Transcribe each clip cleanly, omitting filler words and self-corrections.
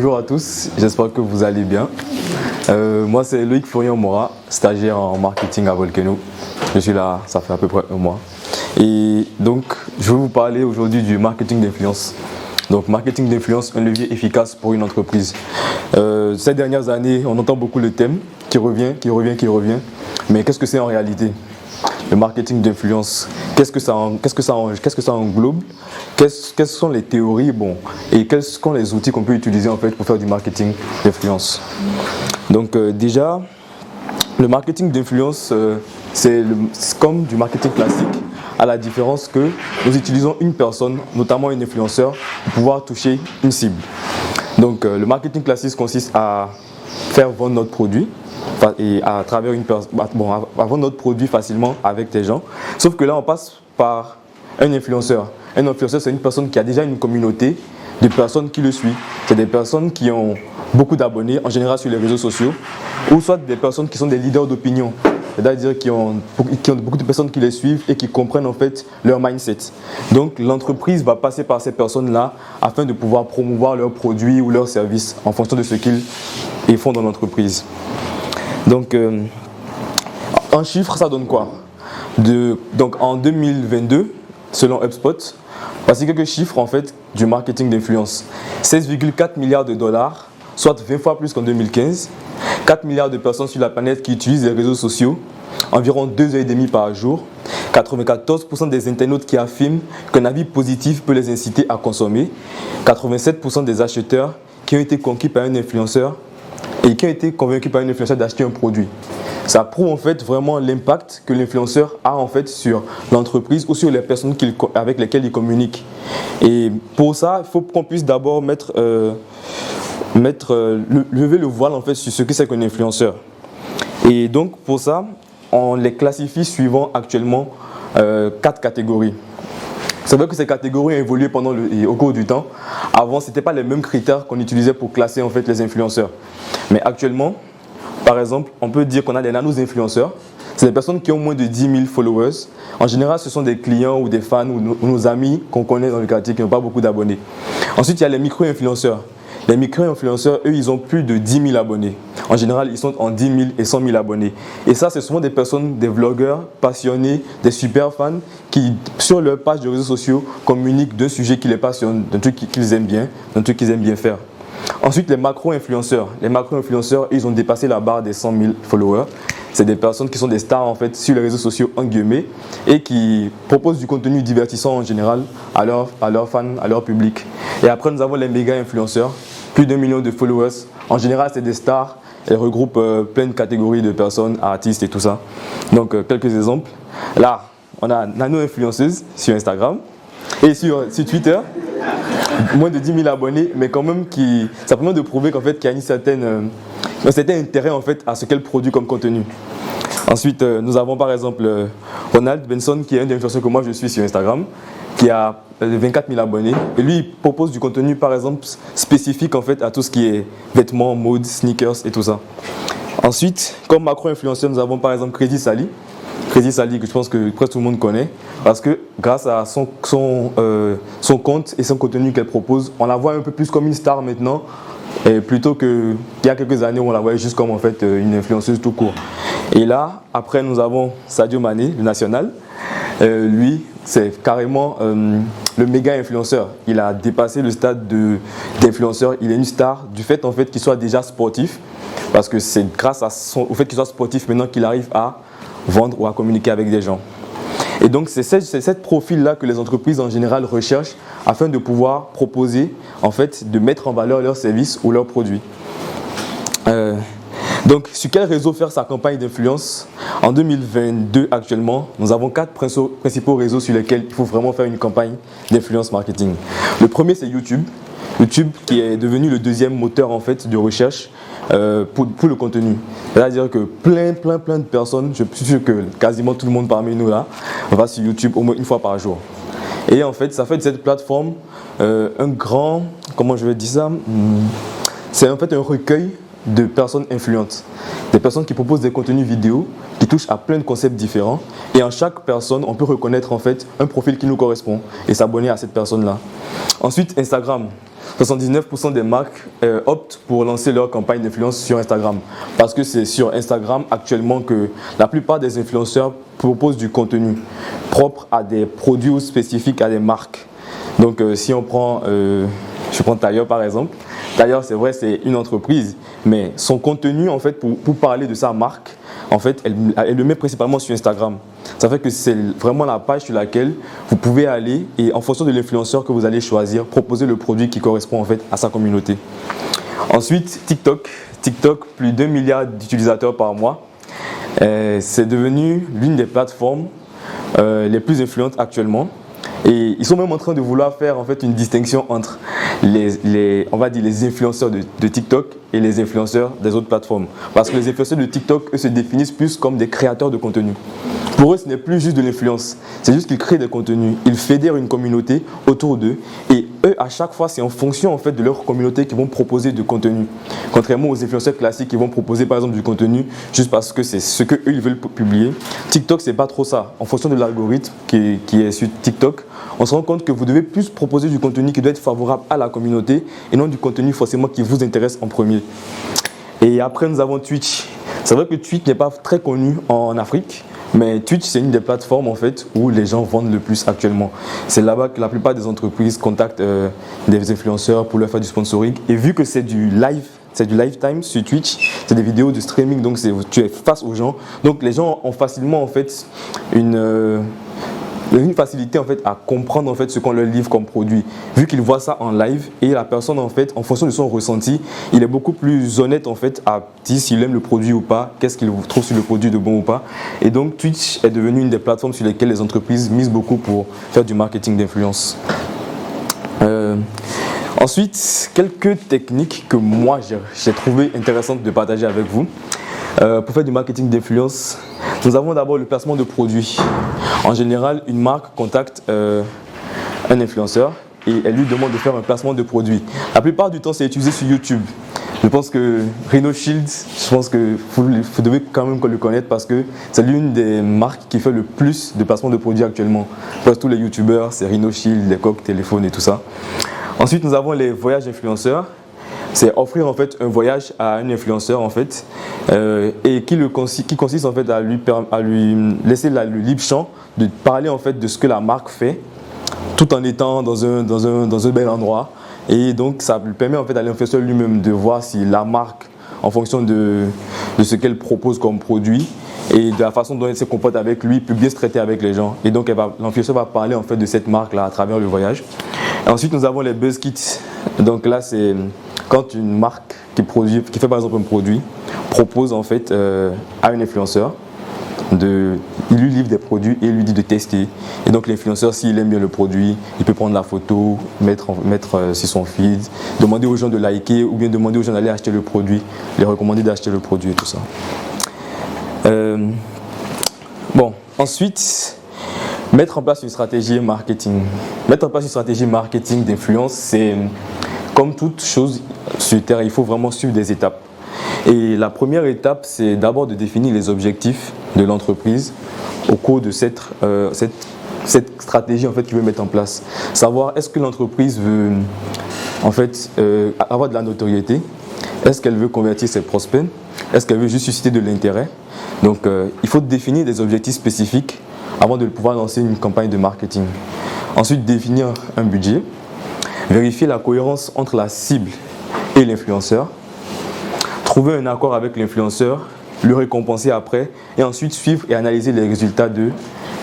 Bonjour à tous, j'espère que vous allez bien. Moi c'est Loïc Florian-Mora, stagiaire en marketing à Volcano. Je suis là, ça fait à peu près un mois. Et donc je vais vous parler aujourd'hui du marketing d'influence. Donc marketing d'influence, un levier efficace pour une entreprise. Ces dernières années, on entend beaucoup le thème qui revient. Mais qu'est-ce que c'est en réalité? Le marketing d'influence, qu'est-ce que ça englobe? Quelles sont les théories et quels sont les outils qu'on peut utiliser en fait pour faire du marketing d'influence? Donc déjà, le marketing d'influence, c'est comme du marketing classique, à la différence que nous utilisons une personne, notamment un influenceur, pour pouvoir toucher une cible. Donc le marketing classique consiste à faire vendre notre produit et à travers une personne, à vendre notre produit facilement avec des gens. Sauf que là, on passe par un influenceur. Un influenceur, c'est une personne qui a déjà une communauté de personnes qui le suivent. C'est des personnes qui ont beaucoup d'abonnés, en général sur les réseaux sociaux, ou soit des personnes qui sont des leaders d'opinion. C'est-à-dire qui ont beaucoup de personnes qui les suivent et qui comprennent en fait leur mindset. Donc l'entreprise va passer par ces personnes-là afin de pouvoir promouvoir leurs produits ou leurs services en fonction de ce qu'ils font dans l'entreprise. Donc en chiffres, ça donne quoi? Donc en 2022, selon HubSpot, voici quelques chiffres en fait du marketing d'influence. 16,4 milliards de dollars, soit 20 fois plus qu'en 2015. 4 milliards de personnes sur la planète qui utilisent les réseaux sociaux, environ 2h30 par jour. 94% des internautes qui affirment qu'un avis positif peut les inciter à consommer. 87% des acheteurs qui ont été conquis par un influenceur et qui ont été convaincus par un influenceur d'acheter un produit. Ça prouve en fait vraiment l'impact que l'influenceur a en fait sur l'entreprise ou sur les personnes avec lesquelles il communique. Et pour ça, il faut qu'on puisse d'abord lever le voile en fait sur ce que c'est qu'un influenceur. Et donc pour ça, on les classifie suivant actuellement 4 catégories. C'est vrai que ces catégories ont évolué au cours du temps. Avant, ce n'étaient pas les mêmes critères qu'on utilisait pour classer en fait les influenceurs. Mais actuellement, par exemple, on peut dire qu'on a des nano-influenceurs. C'est des personnes qui ont moins de 10 000 followers. En général, ce sont des clients ou des fans ou nos amis qu'on connaît dans le quartier qui n'ont pas beaucoup d'abonnés. Ensuite, il y a les micro-influenceurs. Les micro-influenceurs, eux, ils ont plus de 10 000 abonnés. En général, ils sont en 10 000 et 100 000 abonnés. Et ça, c'est souvent des personnes, des vlogueurs passionnés, des super fans qui, sur leur page de réseaux sociaux, communiquent d'un sujet qui les passionne, d'un truc qu'ils aiment bien, d'un truc qu'ils aiment bien faire. Ensuite, les macro-influenceurs. Les macro-influenceurs, ils ont dépassé la barre des 100 000 followers. C'est des personnes qui sont des stars en fait sur les réseaux sociaux en guillemets et qui proposent du contenu divertissant en général à leurs fans, à leur public. Et après, nous avons les méga-influenceurs. Plus d'1 million de followers. En général, c'est des stars. Elles regroupent plein de catégories de personnes, artistes et tout ça. Donc, quelques exemples. Là, on a nano-influenceuse sur Instagram et sur Twitter. Moins de 10 000 abonnés, mais quand même ça permet de prouver qu'en fait, qu'il y a un certain intérêt en fait, à ce qu'elle produit comme contenu. Ensuite, nous avons par exemple Ronald Benson, qui est un des influenceurs que moi je suis sur Instagram, qui a 24 000 abonnés. Et lui, il propose du contenu, par exemple, spécifique en fait, à tout ce qui est vêtements, mode, sneakers et tout ça. Ensuite, comme macro-influenceur, nous avons par exemple Crazy Sally. Crazy Sally, que je pense que presque tout le monde connaît, parce que grâce à son compte et son contenu qu'elle propose, on la voit un peu plus comme une star maintenant, plutôt qu'il y a quelques années où on la voyait juste comme en fait, une influenceuse tout court. Et là, après, nous avons Sadio Mané, le national. Lui, c'est carrément le méga influenceur. Il a dépassé le stade d'influenceur. Il est une star du fait en fait qu'il soit déjà sportif, parce que c'est grâce au fait qu'il soit sportif maintenant qu'il arrive à vendre ou à communiquer avec des gens. Et donc c'est ce profil-là que les entreprises en général recherchent afin de pouvoir proposer, en fait, de mettre en valeur leurs services ou leurs produits. Donc sur quel réseau faire sa campagne d'influence? En 2022 actuellement, nous avons 4 principaux réseaux sur lesquels il faut vraiment faire une campagne d'influence marketing. Le premier, c'est YouTube. YouTube qui est devenu le deuxième moteur en fait de recherche pour le contenu. C'est-à-dire que plein de personnes, je suis sûr que quasiment tout le monde parmi nous là, va sur YouTube au moins une fois par jour. Et en fait, ça fait de cette plateforme comment je vais dire ça, c'est en fait un recueil de personnes influentes, des personnes qui proposent des contenus vidéo, qui touche à plein de concepts différents. Et en chaque personne, on peut reconnaître en fait un profil qui nous correspond et s'abonner à cette personne-là. Ensuite, Instagram. 79% des marques optent pour lancer leur campagne d'influence sur Instagram. Parce que c'est sur Instagram actuellement que la plupart des influenceurs proposent du contenu propre à des produits ou spécifiques à des marques. Donc si on prend, je prends Tailleur par exemple. Tailleur, c'est vrai, c'est une entreprise, mais son contenu en fait pour parler de sa marque, en fait, elle le met principalement sur Instagram. Ça fait que c'est vraiment la page sur laquelle vous pouvez aller et en fonction de l'influenceur que vous allez choisir, proposer le produit qui correspond en fait à sa communauté. Ensuite, TikTok. TikTok, plus d'1 milliard d'utilisateurs par mois. C'est devenu l'une des plateformes les plus influentes actuellement. Et ils sont même en train de vouloir faire en fait une distinction entre on va dire les influenceurs de TikTok et les influenceurs des autres plateformes. Parce que les influenceurs de TikTok, eux, se définissent plus comme des créateurs de contenu. Pour eux, ce n'est plus juste de l'influence, c'est juste qu'ils créent des contenus. Ils fédèrent une communauté autour d'eux et eux, à chaque fois, c'est en fonction en fait de leur communauté qu'ils vont proposer du contenu. Contrairement aux influenceurs classiques qui vont proposer par exemple du contenu juste parce que c'est ce qu'eux ils veulent publier. TikTok, c'est pas trop ça. En fonction de l'algorithme qui est sur TikTok, on se rend compte que vous devez plus proposer du contenu qui doit être favorable à la communauté et non du contenu forcément qui vous intéresse en premier. Et après, nous avons Twitch. C'est vrai que Twitch n'est pas très connu en Afrique. Mais Twitch, c'est une des plateformes en fait où les gens vendent le plus actuellement. C'est là-bas que la plupart des entreprises contactent des influenceurs pour leur faire du sponsoring. Et vu que c'est du lifetime sur Twitch, c'est des vidéos de streaming, donc tu es face aux gens. Donc les gens ont facilement en fait une facilité en fait à comprendre en fait ce qu'on leur livre comme produit, vu qu'ils voient ça en live et la personne en fait en fonction de son ressenti, il est beaucoup plus honnête en fait à dire s'il aime le produit ou pas, qu'est-ce qu'il trouve sur le produit de bon ou pas. Et donc Twitch est devenu une des plateformes sur lesquelles les entreprises misent beaucoup pour faire du marketing d'influence. Ensuite, quelques techniques que moi j'ai trouvé intéressantes de partager avec vous. Pour faire du marketing d'influence, nous avons d'abord le placement de produits. En général, une marque contacte un influenceur et elle lui demande de faire un placement de produit. La plupart du temps, c'est utilisé sur YouTube. Je pense que Rhino Shield, je pense que vous devez quand même le connaître parce que c'est l'une des marques qui fait le plus de placements de produits actuellement. Parce que tous les YouTubeurs, c'est Rhino Shield, les coques, téléphones et tout ça. Ensuite, nous avons les voyages influenceurs. C'est offrir en fait un voyage à un influenceur en fait et qui consiste en fait à lui laisser le libre champ de parler en fait de ce que la marque fait tout en étant dans un bel endroit. Et donc ça lui permet en fait à l'influenceur lui-même de voir si la marque, en fonction de ce qu'elle propose comme produit et de la façon dont elle se comporte avec lui, peut bien se traiter avec les gens. Et donc l'influenceur va parler en fait de cette marque-là à travers le voyage. Et ensuite nous avons les buzz kits. Donc là c'est quand une marque qui fait par exemple un produit propose en fait à un influenceur, il lui livre des produits et il lui dit de tester. Et donc l'influenceur, s'il aime bien le produit, il peut prendre la photo, mettre sur son feed, demander aux gens de liker ou bien demander aux gens d'aller acheter le produit, les recommander d'acheter le produit et tout ça. Bon, ensuite, mettre en place une stratégie marketing. Mettre en place une stratégie marketing d'influence, c'est comme toute chose sur Terre, il faut vraiment suivre des étapes. Et la première étape, c'est d'abord de définir les objectifs de l'entreprise au cours de cette stratégie en fait, qu'il veut mettre en place. Savoir est-ce que l'entreprise veut en fait, avoir de la notoriété, est-ce qu'elle veut convertir ses prospects, est-ce qu'elle veut juste susciter de l'intérêt. Donc il faut définir des objectifs spécifiques avant de pouvoir lancer une campagne de marketing. Ensuite, définir un budget, vérifier la cohérence entre la cible et l'influenceur, trouver un accord avec l'influenceur, le récompenser après et ensuite suivre et analyser les résultats de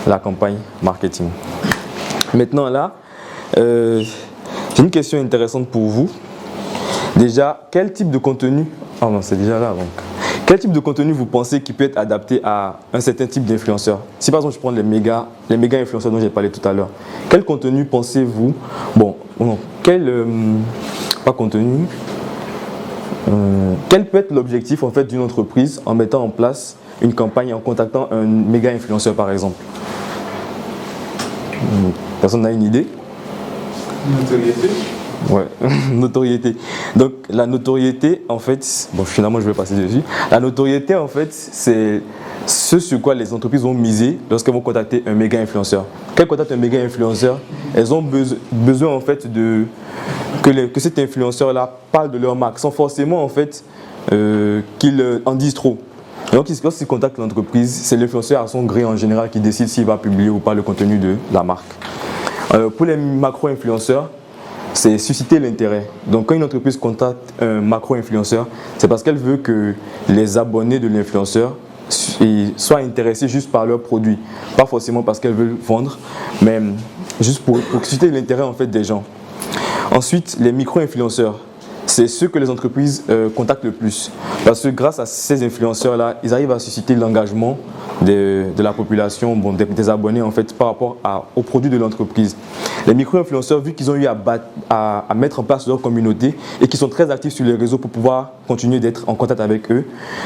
la campagne marketing. Maintenant là, j'ai une question intéressante pour vous. Déjà, quel type de contenu, c'est déjà là donc. Quel type de contenu vous pensez qui peut être adapté à un certain type d'influenceur? Si par exemple je prends les méga influenceurs dont j'ai parlé tout à l'heure, quel contenu pensez-vous, quel peut être l'objectif en fait d'une entreprise en mettant en place une campagne en contactant un méga influenceur par exemple? Personne n'a une idée? Notoriété. Ouais, notoriété. Donc la notoriété, en fait, bon finalement je vais passer dessus. La notoriété, en fait, c'est ce sur quoi les entreprises vont miser lorsqu'elles vont contacter un méga influenceur. Quand elles contactent un méga influenceur, elles ont besoin en fait que cet influenceur-là parle de leur marque, sans forcément en fait qu'il en dise trop. Et donc lorsqu'ils contactent l'entreprise, c'est l'influenceur à son gré en général qui décide s'il va publier ou pas le contenu de la marque. Pour les macro-influenceurs, c'est susciter l'intérêt. Donc quand une entreprise contacte un macro-influenceur, c'est parce qu'elle veut que les abonnés de l'influenceur soient intéressés juste par leurs produits. Pas forcément parce qu'elles veulent vendre, mais juste pour susciter l'intérêt en fait des gens. Ensuite, les micro-influenceurs, c'est ceux que les entreprises contactent le plus. Parce que grâce à ces influenceurs-là, ils arrivent à susciter l'engagement de la population, bon, des abonnés en fait, par rapport aux produits de l'entreprise. Les micro-influenceurs, vu qu'ils ont eu à mettre en place leur communauté et qui sont très actifs sur les réseaux pour pouvoir continuer d'être en contact avec eux,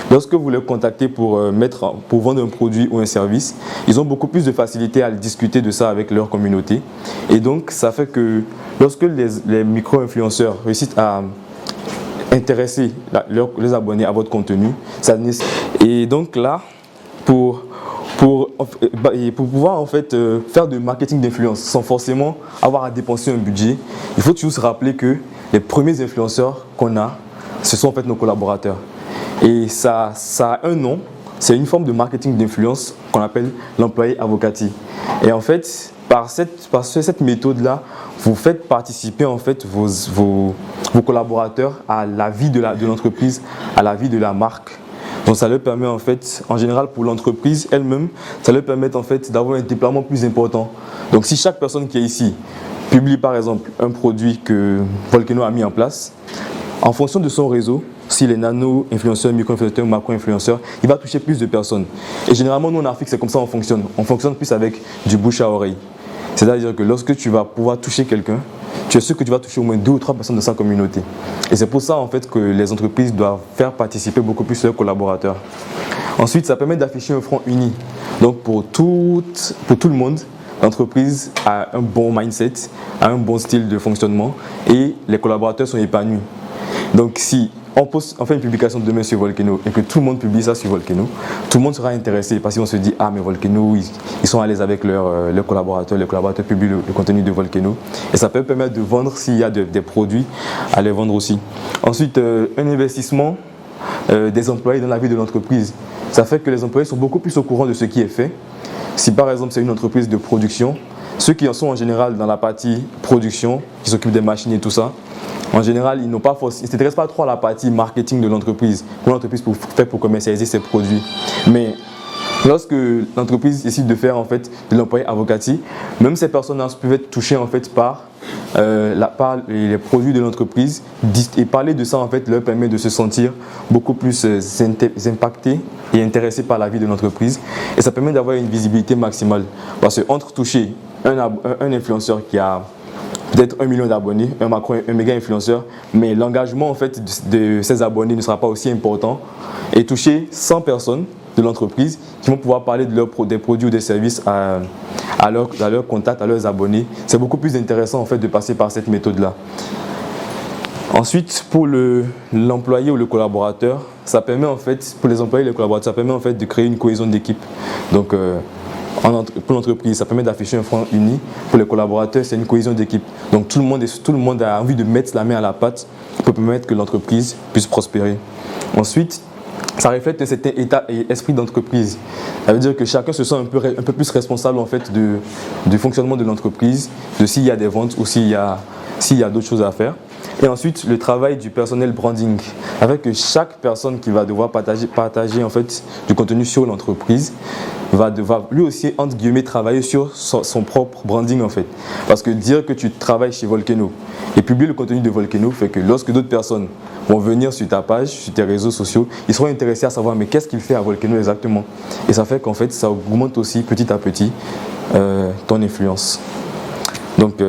lorsque vous les contactez pour vendre un produit ou un service, ils ont beaucoup plus de facilité à discuter de ça avec leur communauté. Et donc, ça fait que lorsque les micro-influenceurs réussissent à intéresser les abonnés à votre contenu, et donc là, pour pouvoir en fait faire du marketing d'influence sans forcément avoir à dépenser un budget, il faut toujours se rappeler que les premiers influenceurs qu'on a, ce sont en fait nos collaborateurs. Et ça a un nom, c'est une forme de marketing d'influence qu'on appelle l'employé avocati. Et en fait, par cette méthode-là, vous faites participer en fait vos collaborateurs à la vie de l'entreprise, à la vie de la marque. Donc ça leur permet en fait, en général pour l'entreprise elle-même, ça leur permet en fait d'avoir un déploiement plus important. Donc si chaque personne qui est ici publie par exemple un produit que Volcano a mis en place, en fonction de son réseau, s'il est nano-influenceur, micro-influenceur, macro-influenceur, il va toucher plus de personnes. Et généralement, nous en Afrique, c'est comme ça qu'on fonctionne. On fonctionne plus avec du bouche à oreille. C'est-à-dire que lorsque tu vas pouvoir toucher quelqu'un, tu es sûr que tu vas toucher au moins 2 ou 3 personnes de sa communauté. Et c'est pour ça en fait que les entreprises doivent faire participer beaucoup plus leurs collaborateurs. Ensuite, ça permet d'afficher un front uni. Donc pour tout le monde, l'entreprise a un bon mindset, a un bon style de fonctionnement et les collaborateurs sont épanouis. Donc si on fait une publication demain sur Volcano et que tout le monde publie ça sur Volcano, tout le monde sera intéressé parce qu'on se dit ah mais Volcano ils sont à l'aise avec leurs collaborateurs, les collaborateurs publient le contenu de Volcano et ça peut permettre de vendre s'il y a des produits à les vendre aussi. Ensuite un investissement des employés dans la vie de l'entreprise, ça fait que les employés sont beaucoup plus au courant de ce qui est fait. Si par exemple c'est une entreprise de production, ceux qui en sont en général dans la partie production, qui s'occupent des machines et tout ça, en général, ils ne s'intéressent pas trop à la partie marketing de l'entreprise, pour l'entreprise fait pour commercialiser ses produits. Mais lorsque l'entreprise décide de faire en fait de l'employé avocati, même ces personnes peuvent être touchées en fait par les produits de l'entreprise et parler de ça en fait leur permet de se sentir beaucoup plus impactés et intéressés par la vie de l'entreprise et ça permet d'avoir une visibilité maximale parce que entre toucher un influenceur qui a peut-être 1 million d'abonnés, un méga influenceur, mais l'engagement en fait de ces abonnés ne sera pas aussi important et toucher 100 personnes de l'entreprise qui vont pouvoir parler des produits ou des services à leurs contacts, à leurs abonnés. C'est beaucoup plus intéressant en fait de passer par cette méthode-là. Ensuite, pour l'employé ou le collaborateur, ça permet en fait, pour les employés et les collaborateurs, ça permet en fait de créer une cohésion d'équipe. Donc, pour l'entreprise, ça permet d'afficher un front uni. Pour les collaborateurs, c'est une cohésion d'équipe. Donc tout le monde a envie de mettre la main à la pâte pour permettre que l'entreprise puisse prospérer. Ensuite, ça reflète un certain état et esprit d'entreprise. Ça veut dire que chacun se sent un peu plus responsable en fait du fonctionnement de l'entreprise, de s'il y a des ventes ou s'il y a d'autres choses à faire. Et ensuite, le travail du personnel branding, avec que chaque personne qui va devoir partager en fait du contenu sur l'entreprise va devoir lui aussi entre guillemets travailler sur son propre branding en fait. Parce que dire que tu travailles chez Volcano et publier le contenu de Volcano fait que lorsque d'autres personnes vont venir sur ta page, sur tes réseaux sociaux, ils seront intéressés à savoir mais qu'est-ce qu'il fait à Volcano exactement. Et ça fait qu'en fait ça augmente aussi petit à petit ton influence. Donc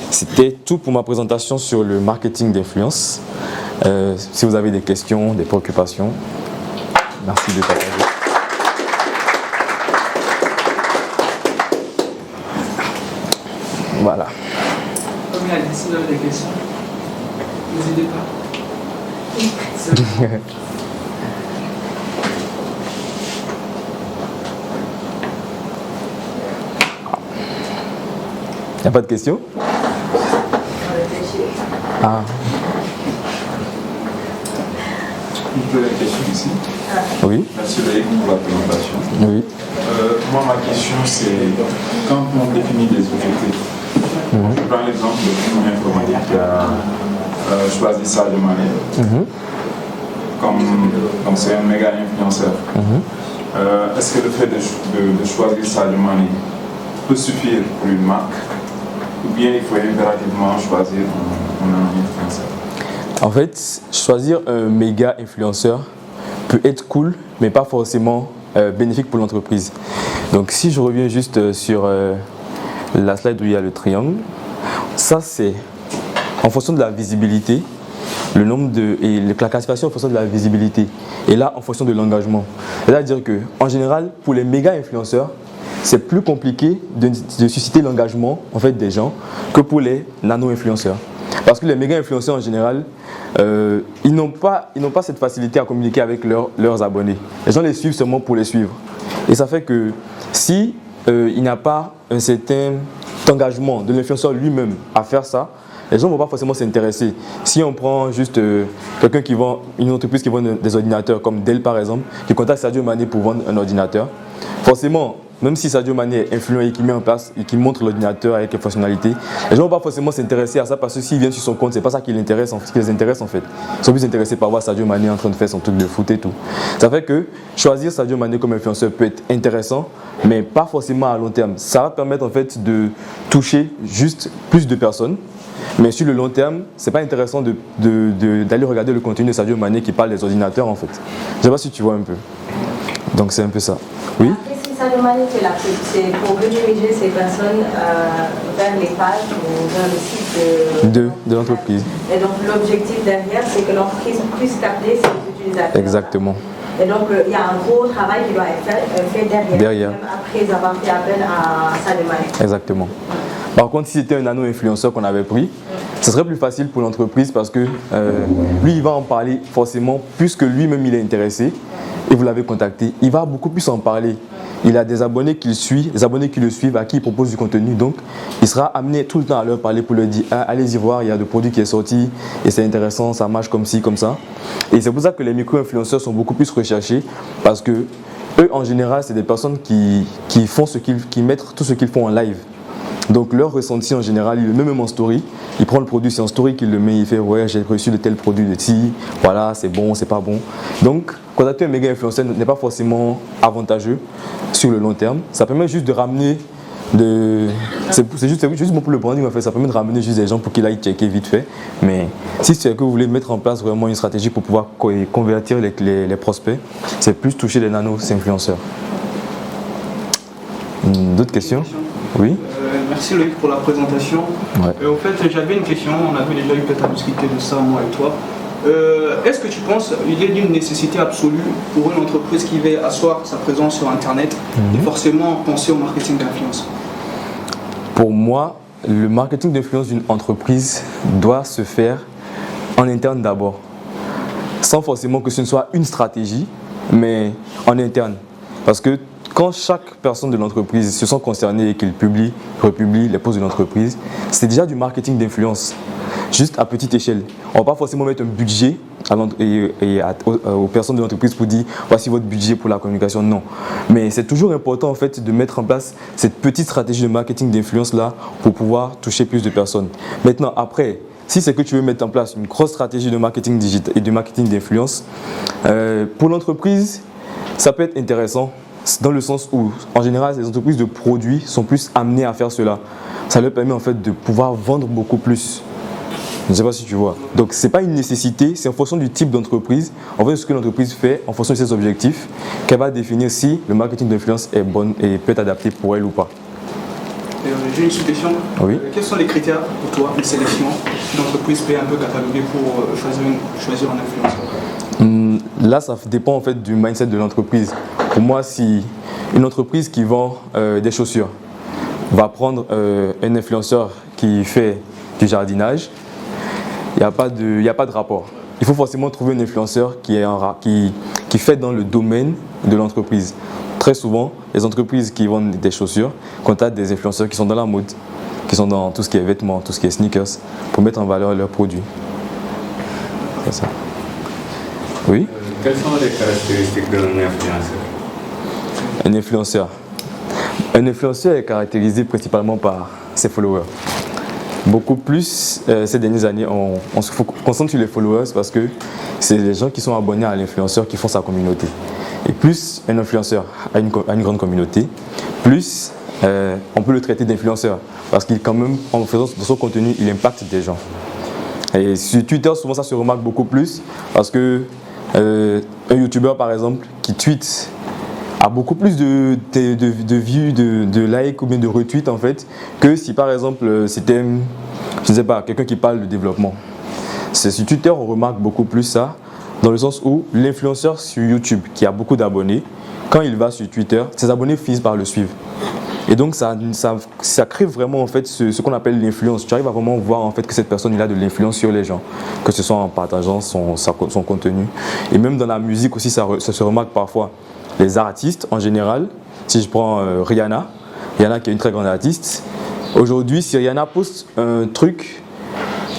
c'était tout pour ma présentation sur le marketing d'influence. Si vous avez des questions, des préoccupations, merci de partager. Voilà. Comme il a dit, si vous avez des questions. N'hésitez pas. Il n'y a pas de questions? Ah. Une première question ici. Oui. Merci Loïc pour la présentation. Oui. Moi, ma question, c'est quand on définit des objectifs, je prends l'exemple de mon informatique qui a choisi Sadio Mané comme c'est un méga influenceur. Est-ce que le fait de choisir Sadio Mané peut suffire pour une marque ou bien il faut impérativement choisir un influenceur? En fait, choisir un méga influenceur peut être cool, mais pas forcément bénéfique pour l'entreprise. Donc si je reviens juste sur la slide où il y a le triangle, ça c'est en fonction de la visibilité, le nombre et la classification en fonction de la visibilité, et là en fonction de l'engagement. C'est-à-dire qu'en général, pour les méga influenceurs, c'est plus compliqué de susciter l'engagement en fait, des gens que pour les nano-influenceurs. Parce que les méga influenceurs en général, ils n'ont pas cette facilité à communiquer avec leurs abonnés. Les gens les suivent seulement pour les suivre. Et ça fait que si il n'y a pas un certain engagement de l'influenceur lui-même à faire ça, les gens ne vont pas forcément s'intéresser. Si on prend juste quelqu'un qui vend, une entreprise qui vend des ordinateurs comme Dell par exemple, qui contacte Sadio Mané pour vendre un ordinateur, forcément, même si Sadio Mané est influent et qui met en place et qui montre l'ordinateur avec les fonctionnalités, les gens ne vont pas forcément s'intéresser à ça parce que s'ils viennent sur son compte, c'est pas ça qui les intéresse en fait. Ils sont plus intéressés par voir Sadio Mané en train de faire son truc de foot et tout. Ça fait que choisir Sadio Mané comme influenceur peut être intéressant, mais pas forcément à long terme. Ça va permettre en fait de toucher juste plus de personnes. Mais sur le long terme, c'est pas intéressant d'aller regarder le contenu de Sadio Mané qui parle des ordinateurs en fait. Je ne sais pas si tu vois un peu. Donc c'est un peu ça. Oui. Sadio Mané fait la pub, c'est pour rediriger ces personnes vers les pages ou vers le site de l'entreprise. Et donc l'objectif derrière, c'est que l'entreprise puisse capter ses utilisateurs. Exactement. Et donc il y a un gros travail qui doit être fait derrière. Même après avoir fait appel à Sadio Mané. Exactement. Par contre, si c'était un nano-influenceur qu'on avait pris, ce serait plus facile pour l'entreprise parce que lui, il va en parler forcément, puisque lui-même il est intéressé et vous l'avez contacté, il va beaucoup plus en parler. Il a des abonnés qui le suivent, à qui il propose du contenu. Donc, il sera amené tout le temps à leur parler pour leur dire ah, allez-y voir, il y a des produits qui est sorti et c'est intéressant, ça marche comme ci, comme ça. Et c'est pour ça que les micro-influenceurs sont beaucoup plus recherchés parce que eux, en général, c'est des personnes qui mettent tout ce qu'ils font en live. Donc leur ressenti en général, il le met même en story, il prend le produit, c'est en story qu'il le met, il fait ouais j'ai reçu de tel produit de ci, voilà c'est bon, c'est pas bon. Donc contacter un méga influenceur n'est pas forcément avantageux sur le long terme, ça permet juste de ramener, c'est juste bon pour le branding en fait, ça permet de ramener juste des gens pour qu'ils aillent checker vite fait, mais si c'est que vous voulez mettre en place vraiment une stratégie pour pouvoir convertir les prospects, c'est plus toucher les nano-influenceurs. D'autres questions? Oui. Merci Loïc pour la présentation. Ouais. En fait, j'avais une question, on avait déjà eu peut-être à discuter de ça, moi et toi. Est-ce que tu penses qu'il est d'une nécessité absolue pour une entreprise qui veut asseoir sa présence sur Internet et forcément penser au marketing d'influence? Pour moi, le marketing d'influence d'une entreprise doit se faire en interne d'abord, sans forcément que ce ne soit une stratégie, mais en interne. Parce que quand chaque personne de l'entreprise se sent concernée et qu'il republie les posts de l'entreprise, c'est déjà du marketing d'influence, juste à petite échelle. On ne va pas forcément mettre un budget aux personnes de l'entreprise pour dire voici votre budget pour la communication, non. Mais c'est toujours important en fait de mettre en place cette petite stratégie de marketing d'influence là pour pouvoir toucher plus de personnes. Maintenant, après, si c'est que tu veux mettre en place une grosse stratégie de marketing digital et de marketing d'influence, pour l'entreprise, ça peut être intéressant. Dans le sens où, en général, les entreprises de produits sont plus amenées à faire cela. Ça leur permet en fait de pouvoir vendre beaucoup plus. Je ne sais pas si tu vois. Donc, ce n'est pas une nécessité, c'est en fonction du type d'entreprise, en fait, ce que l'entreprise fait, en fonction de ses objectifs, qu'elle va définir si le marketing d'influence est bon et peut être adapté pour elle ou pas. J'ai une sous-question. Oui. Quels sont les critères pour toi, une sélection qu'une entreprise peut un peu cataloguer pour choisir un influenceur? Là, ça dépend en fait du mindset de l'entreprise. Pour moi, si une entreprise qui vend des chaussures va prendre un influenceur qui fait du jardinage Il n'y a pas de rapport. Il faut forcément trouver un influenceur qui fait dans le domaine de l'entreprise. Très souvent, les entreprises qui vendent des chaussures contactent des influenceurs qui sont dans la mode, qui sont dans tout ce qui est vêtements, tout ce qui est sneakers, pour mettre en valeur leurs produits. C'est ça. Oui? Quelles sont les caractéristiques d'un influenceur? Un influenceur. Un influenceur est caractérisé principalement par ses followers. Beaucoup plus ces dernières années, on se concentre sur les followers parce que c'est les gens qui sont abonnés à l'influenceur qui font sa communauté. Et plus un influenceur a une grande communauté, plus on peut le traiter d'influenceur parce qu'il quand même, en faisant de son contenu, il impacte des gens. Et sur Twitter, souvent ça se remarque beaucoup plus parce que un YouTuber par exemple qui tweet a beaucoup plus de vues, de likes ou bien de retweets en fait que si par exemple c'était, je ne sais pas, quelqu'un qui parle de développement. C'est sur Twitter on remarque beaucoup plus ça dans le sens où l'influenceur sur YouTube qui a beaucoup d'abonnés, quand il va sur Twitter, ses abonnés finissent par le suivre. Et donc ça crée vraiment en fait ce qu'on appelle l'influence. Tu arrives à vraiment voir en fait que cette personne il a de l'influence sur les gens, que ce soit en partageant son contenu. Et même dans la musique aussi ça se remarque parfois. Les artistes en général, si je prends Rihanna qui est une très grande artiste, aujourd'hui si Rihanna poste un truc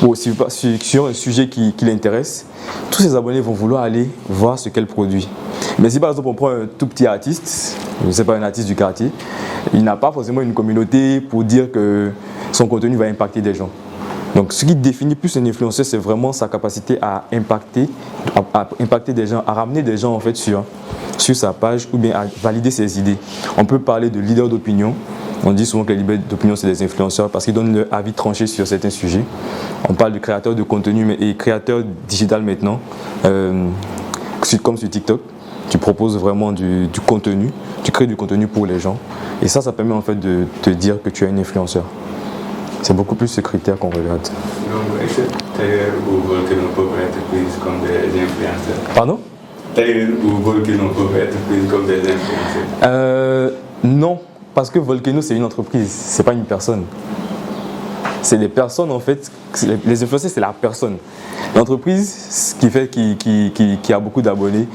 sur un sujet qui l'intéresse, tous ses abonnés vont vouloir aller voir ce qu'elle produit. Mais si par exemple on prend un tout petit artiste, je ne sais pas, un artiste du quartier, il n'a pas forcément une communauté pour dire que son contenu va impacter des gens. Donc ce qui définit plus un influenceur, c'est vraiment sa capacité à impacter des gens, à ramener des gens en fait sur sa page ou bien à valider ses idées. On peut parler de leaders d'opinion. On dit souvent que les leaders d'opinion c'est des influenceurs parce qu'ils donnent leur avis tranché sur certains sujets. On parle de créateurs de contenu et créateurs digital maintenant, comme sur TikTok. Tu proposes vraiment du contenu, tu crées du contenu pour les gens. Et ça permet en fait de te dire que tu es un influenceur. C'est beaucoup plus ce critère qu'on regarde. Donc, est-ce que Tailleur ou Volcano peuvent être prises comme des influenceurs? Pardon? Tailleur ou Volcano peuvent être prises comme des influenceurs? Non, parce que Volcano c'est une entreprise, c'est pas une personne. C'est des personnes en fait, les influenceurs c'est la personne. L'entreprise, qui a beaucoup d'abonnés,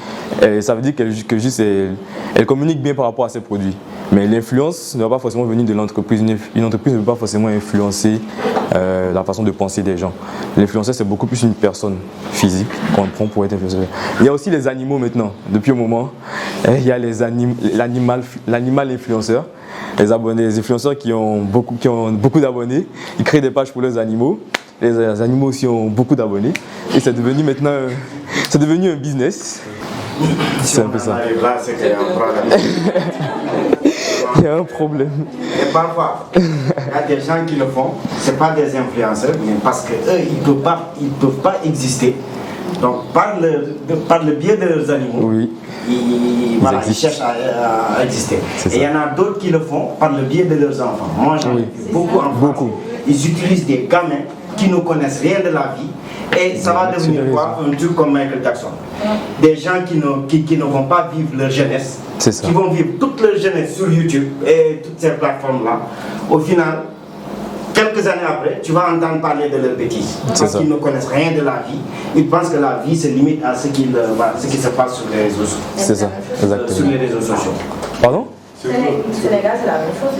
ça veut dire qu'elle communique bien par rapport à ses produits. Mais l'influence ne va pas forcément venir de l'entreprise. Une entreprise ne peut pas forcément influencer la façon de penser des gens. L'influenceur, c'est beaucoup plus une personne physique qu'on prend pour être influenceur. Il y a aussi les animaux maintenant. Depuis un moment, il y a l'animal influenceur. Les influenceurs qui ont beaucoup d'abonnés, ils créent des pages pour leurs animaux. Les animaux aussi ont beaucoup d'abonnés. Et c'est devenu maintenant un business. C'est un peu ça. Là, c'est qu'il y a un problème. Il y a un problème. Et parfois, il y a des gens qui le font, ce pas des influenceurs, mais parce qu'eux, ils ne peuvent pas exister. Donc, par le biais de leurs animaux, oui. ils cherchent à exister. Et il y en a d'autres qui le font par le biais de leurs enfants. Moi, j'en ai vu beaucoup en France. Ils utilisent des gamins qui ne connaissent rien de la vie. Et ça va devenir quoi? Un truc comme Michael Jackson. Des gens qui ne vont pas vivre leur jeunesse, qui vont vivre toute leur jeunesse sur YouTube et toutes ces plateformes-là. Au final, quelques années après, tu vas entendre parler de leurs bêtises. Parce qu'ils ne connaissent rien de la vie. Ils pensent que la vie se limite à ce qui se passe sur les réseaux sociaux. C'est ça, exactement. Sur les réseaux sociaux. Pardon? Au Sénégal, c'est la même chose.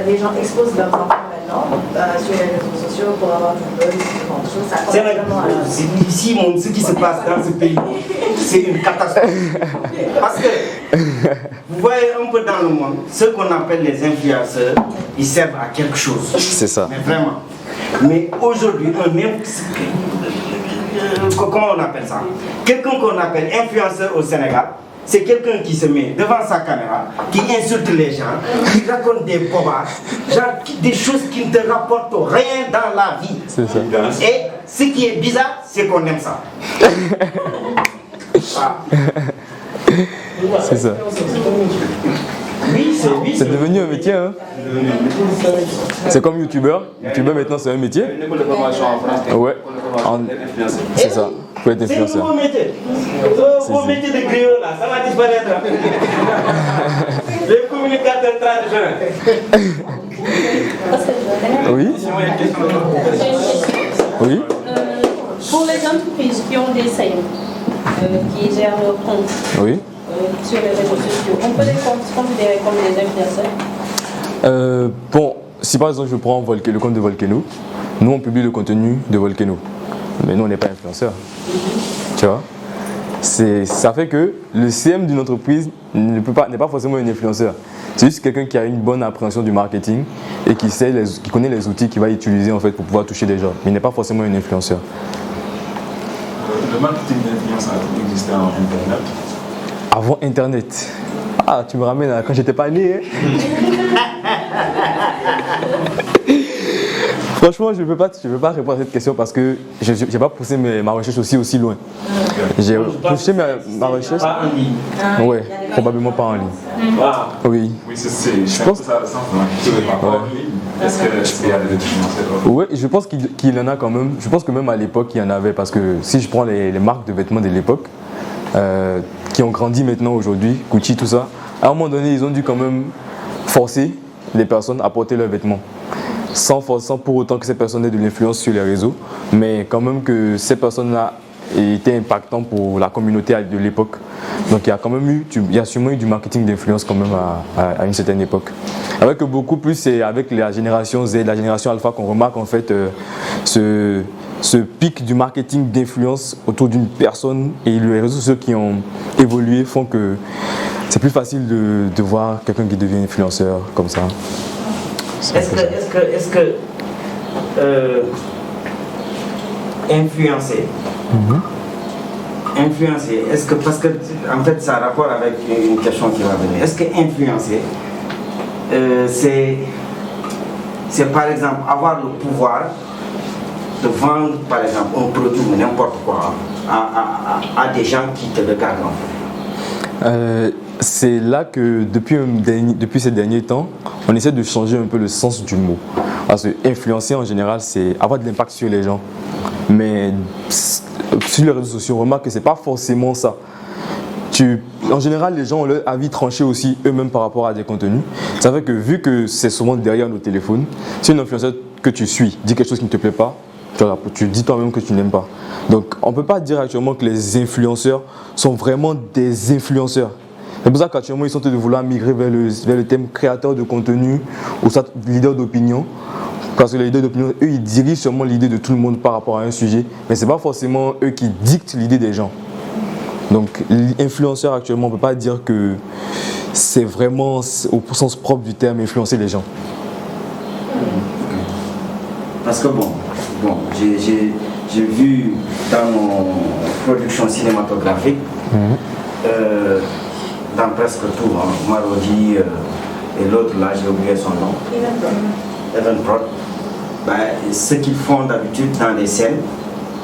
Les gens exposent leurs enfants maintenant sur les réseaux sociaux pour avoir du buzz, ce genre de choses. Ça C'est vrai. Ici, ce qui se passe dans ce pays, c'est une catastrophe. Parce que, vous voyez un peu dans le monde, ceux qu'on appelle les influenceurs, ils servent à quelque chose. C'est ça. Mais vraiment. Mais aujourd'hui, comment on appelle ça? Quelqu'un qu'on appelle influenceur au Sénégal, c'est quelqu'un qui se met devant sa caméra, qui insulte les gens, qui raconte des bobards, des choses qui ne te rapportent rien dans la vie. C'est ça. Et ce qui est bizarre, c'est qu'on aime ça. C'est ça. Oui, c'est devenu un métier. Hein. C'est comme youtubeur. Youtubeur maintenant c'est un métier. Ouais. C'est ça. Pour être influenceur. C'est un nouveau métier. Le nouveau métier de griot là, ça va disparaître. Les communicateurs traditionnels. Oui. Oui. Pour les entreprises qui ont des saillants, qui gèrent leur compte Oui. Sur les réseaux sociaux, on peut les considérer comme des influenceurs? Bon, si par exemple je prends le compte de Volcano, nous on publie le contenu de Volcano, mais nous on n'est pas influenceurs. Tu vois? Ça fait que le CM d'une entreprise n'est pas forcément un influenceur. C'est juste quelqu'un qui a une bonne appréhension du marketing et qui connaît les outils qu'il va utiliser en fait pour pouvoir toucher les gens. Mais il n'est pas forcément un influenceur. Le marketing d'influence a existé avant Internet. Avant Internet. Ah, tu me ramènes à quand j'étais pas né. Hein. Franchement, je ne peux pas répondre à cette question parce que je n'ai pas poussé ma recherche aussi loin. J'ai poussé ma recherche. Pas en ligne. Oui, probablement pas en ligne. Oui. Oui, je pense que ça pas en ligne. Est-ce qu'il y a des influenceurs? Oui, je pense qu'il y en a quand même. Je pense que même à l'époque, il y en avait parce que si je prends les marques de vêtements de l'époque, qui ont grandi maintenant aujourd'hui, Gucci, tout ça, à un moment donné, ils ont dû quand même forcer les personnes à porter leurs vêtements. Sans pour autant que ces personnes aient de l'influence sur les réseaux, mais quand même que ces personnes-là étaient impactantes pour la communauté de l'époque. Donc il y a sûrement eu du marketing d'influence quand même à une certaine époque. Avec beaucoup plus, c'est avec la génération Z, la génération Alpha qu'on remarque en fait ce pic du marketing d'influence autour d'une personne, et les réseaux sociaux qui ont évolué font que c'est plus facile de voir quelqu'un qui devient influenceur comme ça. Est-ce que influencer, est-ce que, parce que en fait ça a rapport avec une question qui va venir, est-ce que influencer c'est par exemple avoir le pouvoir de vendre par exemple un produit ou n'importe quoi à des gens qui te regardent en fait? C'est là que depuis ces derniers temps, on essaie de changer un peu le sens du mot. Parce que influencer en général, c'est avoir de l'impact sur les gens. Mais sur les réseaux sociaux, on remarque que ce n'est pas forcément ça. En général, les gens ont leur avis tranché aussi eux-mêmes par rapport à des contenus. Ça fait que vu que c'est souvent derrière nos téléphones, si un influenceur que tu suis dit quelque chose qui ne te plaît pas, tu dis toi-même que tu n'aimes pas. Donc on ne peut pas dire actuellement que les influenceurs sont vraiment des influenceurs. C'est pour ça qu'actuellement ils sont en train de vouloir migrer vers le thème créateur de contenu ou leader d'opinion. Parce que les leaders d'opinion, eux, ils dirigent seulement l'idée de tout le monde par rapport à un sujet, mais ce n'est pas forcément eux qui dictent l'idée des gens. Donc l'influenceur actuellement, on ne peut pas dire que c'est vraiment au sens propre du terme influencer les gens. Parce que bon, j'ai vu dans mon production cinématographique, dans presque tout, hein, Marodi et l'autre là, j'ai oublié son nom, Evenprod, ce qu'ils font d'habitude dans les scènes,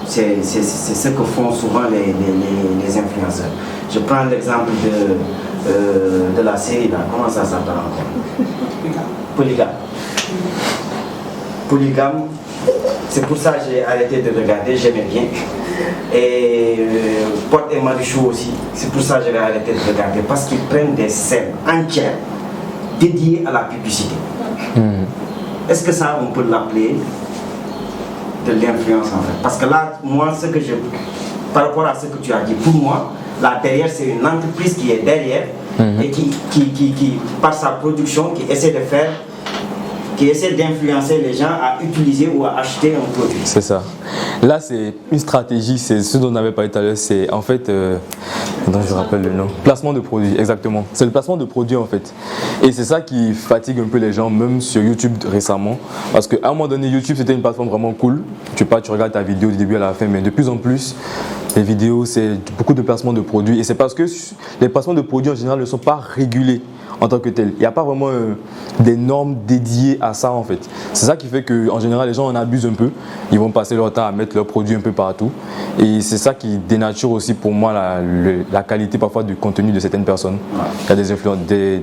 c'est ce que font souvent les influenceurs. Je prends l'exemple de la série là, comment ça s'appelle encore? Polygame. C'est pour ça que j'ai arrêté de regarder, j'aimais bien. Et Pod et Marichou aussi, c'est pour ça que j'avais arrêté de regarder, parce qu'ils prennent des scènes entières dédiées à la publicité. Est-ce que ça, on peut l'appeler de l'influence en fait? Parce que là, moi, par rapport à ce que tu as dit, pour moi, là derrière, c'est une entreprise qui est derrière et qui, par sa production, qui essaie d'influencer les gens à utiliser ou à acheter un produit. C'est ça. Là, c'est une stratégie, c'est ce dont on avait parlé tout à l'heure, c'est en fait, je rappelle le nom, placement de produit, exactement. C'est le placement de produit en fait. Et c'est ça qui fatigue un peu les gens, même sur YouTube récemment. Parce qu'à un moment donné, YouTube, c'était une plateforme vraiment cool. Tu regardes ta vidéo du début à la fin, mais de plus en plus, les vidéos, c'est beaucoup de placements de produits. Et c'est parce que les placements de produits en général ne sont pas régulés en tant que tel. Il n'y a pas vraiment des normes dédiées à ça en fait. C'est ça qui fait qu'en général les gens en abusent un peu. Ils vont passer leur temps à mettre leurs produits un peu partout. Et c'est ça qui dénature aussi pour moi la qualité parfois du contenu de certaines personnes. Il y a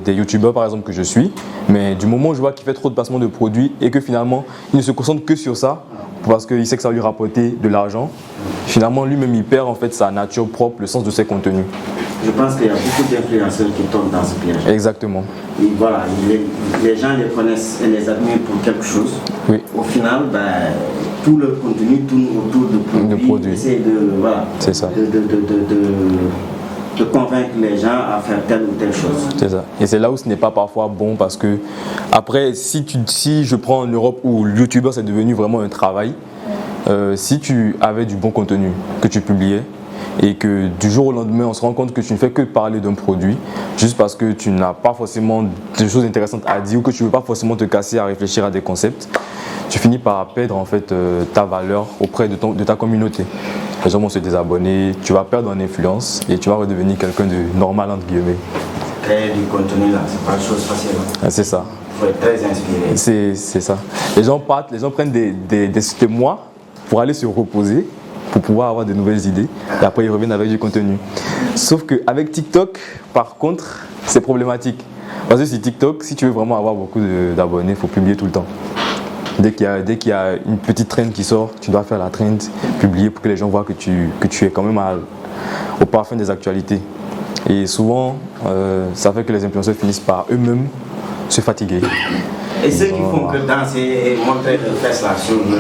des youtubeurs par exemple que je suis, mais du moment où je vois qu'il fait trop de placements de produits et que finalement il ne se concentre que sur ça, parce qu'il sait que ça va lui rapporter de l'argent, finalement lui-même il perd en fait sa nature propre, le sens de ses contenus. Je pense qu'il y a beaucoup d'influenceurs qui tombent dans ce piège. Exactement. Et voilà, les gens les connaissent et les admirent pour quelque chose. Oui. Au final, tout leur contenu tourne autour de produits. Essayer de, voilà, c'est ça. De convaincre les gens à faire telle ou telle chose. C'est ça. Et c'est là où ce n'est pas parfois bon parce que, après, si je prends en Europe où le YouTuber c'est devenu vraiment un travail, si tu avais du bon contenu que tu publiais et que du jour au lendemain on se rend compte que tu ne fais que parler d'un produit juste parce que tu n'as pas forcément des choses intéressantes à dire ou que tu ne veux pas forcément te casser à réfléchir à des concepts, tu finis par perdre en fait ta valeur auprès de ta communauté. Les gens vont se désabonner, tu vas perdre en influence et tu vas redevenir quelqu'un de normal entre guillemets. Créer du contenu là, c'est pas une chose facile. C'est ça. Il faut être très inspiré. C'est ça. Les gens prennent des mois pour aller se reposer, pour pouvoir avoir de nouvelles idées et après ils reviennent avec du contenu. Sauf qu'avec TikTok, par contre, c'est problématique. Parce que sur TikTok, si tu veux vraiment avoir beaucoup d'abonnés, il faut publier tout le temps. Dès qu'il y a une petite trend qui sort, tu dois faire la trend, publier pour que les gens voient que tu es quand même au parfum des actualités. Et souvent, ça fait que les influenceurs finissent par eux-mêmes se fatiguer. Et ceux qui font que danser et montrer leurs fesses là sur le...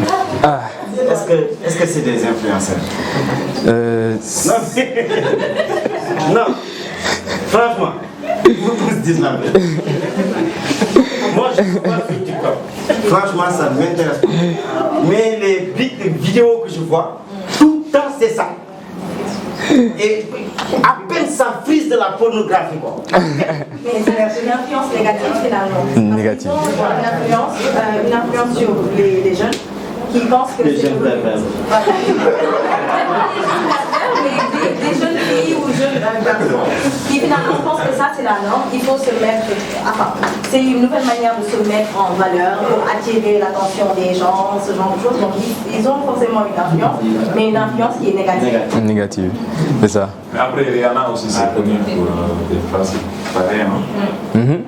Est-ce que c'est des influenceurs? Non, franchement, vous tous dites la vérité. Moi, je ne suis pas sur TikTok. Franchement, ça ne m'intéresse pas. Mais les vidéos que je vois, tout le temps, c'est ça. Et à peine ça frise de la pornographie, quoi. Mais c'est une influence négative, finalement. Négative. Une influence sur les jeunes qui pensent que les jeunes pervers. Des jeunes filles ou jeunes garçons qui finalement pensent que ça c'est la norme, il faut se mettre, enfin, c'est une nouvelle manière de se mettre en valeur pour attirer l'attention des gens, ce genre de choses. Donc ils ont forcément une influence, mais une influence qui est négative. Négative, c'est ça. Mais après, Rihanna aussi, c'est connu pour des phrases pareilles, non?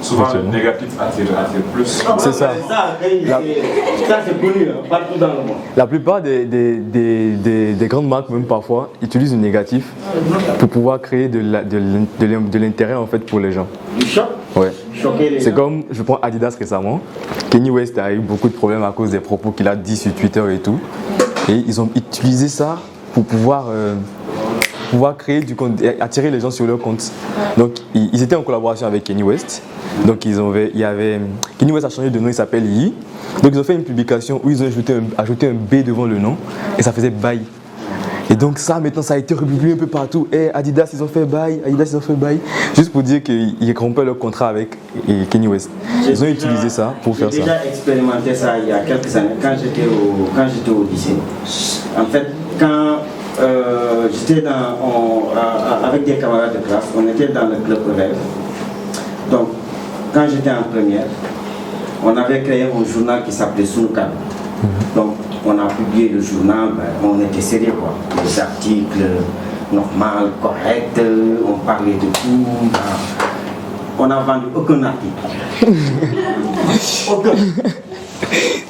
Souvent, le négatif attire plus. C'est ça. Ça, c'est connu partout dans le monde. La plupart des grandes marques, même parfois, utilisent le négatif pour pouvoir créer de l'intérêt en fait pour les gens. Du choc? Ouais. C'est gens. comme, je prends Adidas récemment. Kanye West a eu beaucoup de problèmes à cause des propos qu'il a dit sur Twitter et tout. Et ils ont utilisé ça pour pouvoir créer du compte, attirer les gens sur leur compte. Donc ils étaient en collaboration avec Kanye West. Donc Kanye West a changé de nom, il s'appelle Ye. Donc ils ont fait une publication où ils ont ajouté un B devant le nom et ça faisait Bye. Et donc ça maintenant ça a été republié un peu partout. Et Adidas ils ont fait Bye, juste pour dire qu'ils rompaient leur contrat avec Kanye West. Ils ont utilisé ça pour faire ça. J'ai déjà expérimenté ça il y a quelques années quand j'étais au lycée. En fait, quand j'étais avec des camarades de classe, on était dans le club Rêve. Donc, quand j'étais en première, on avait créé un journal qui s'appelait Sunukan. Donc, on a publié le journal, on était sérieux quoi. Des articles normaux, corrects, on parlait de tout. On n'a vendu aucun article. Aucun.